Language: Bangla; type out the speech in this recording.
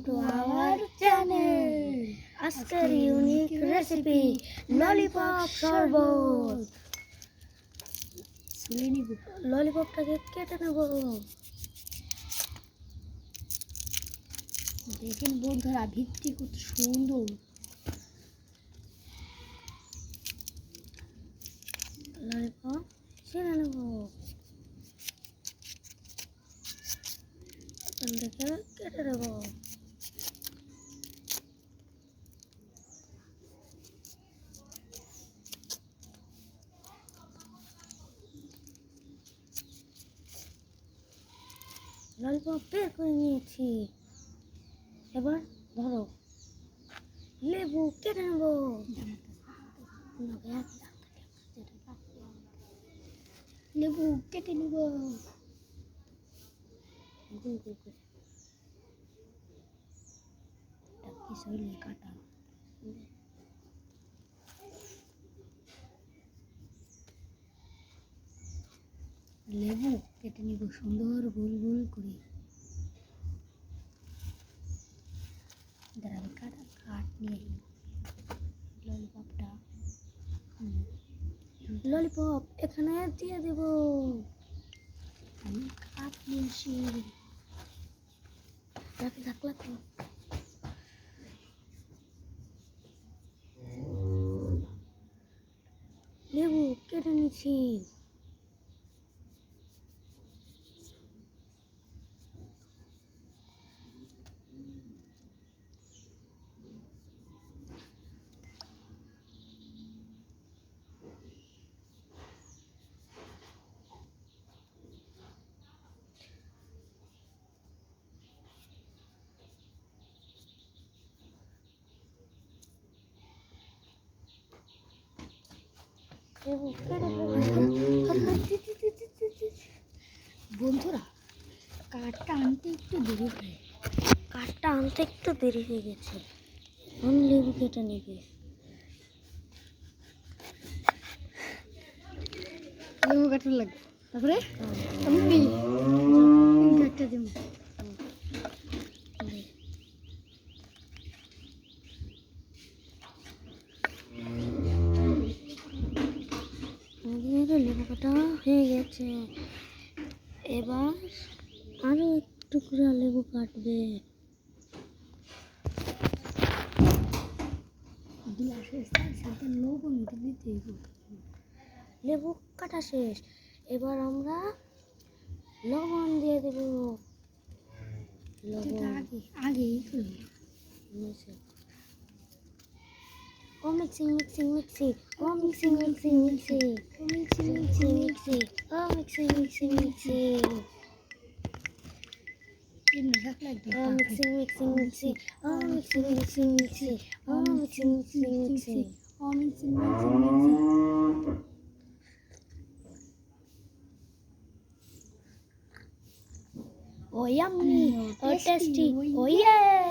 to our channel. আজকের ইউনিক রেসিপি ললিপপ শরবত। ললিপপটাকে কেটে নেব। দেখেন বন্ধুরা, ভিতটি কত সুন্দর। ললিপপ ছিঁড়ে নেব। এখান থেকে কেটে নেব। ললিপপ বের করে নিয়েছি। এবার ধরো, লেবু কেটে নেব। লেবু কেটে নেব। কাটা লেবু কেটে নিব সুন্দর গোল গোল করে। দাঁড়াবে, কাঠ নিয়ে ললিপপ এখানে দিয়ে দেব। আমি কাঠ নিয়ে আসি। থাকলা তো লেবু কেটে নিচ্ছি। বন্ধুরা, কাঠটা আনতে একটু দেরি হয়ে গেছে। লেবু কেটে নেবে। লেবু কাটা লাগবে, তারপরে আমি একটা দেব। লেবু কাটা হয়ে গেছে। এবার আরো একটু করে লেবু কাটবে। লেবু কাটা শেষ। এবার আমরা লবণ দিয়ে দেব। Oh, yummy! Oh, tasty! Oh, yeah!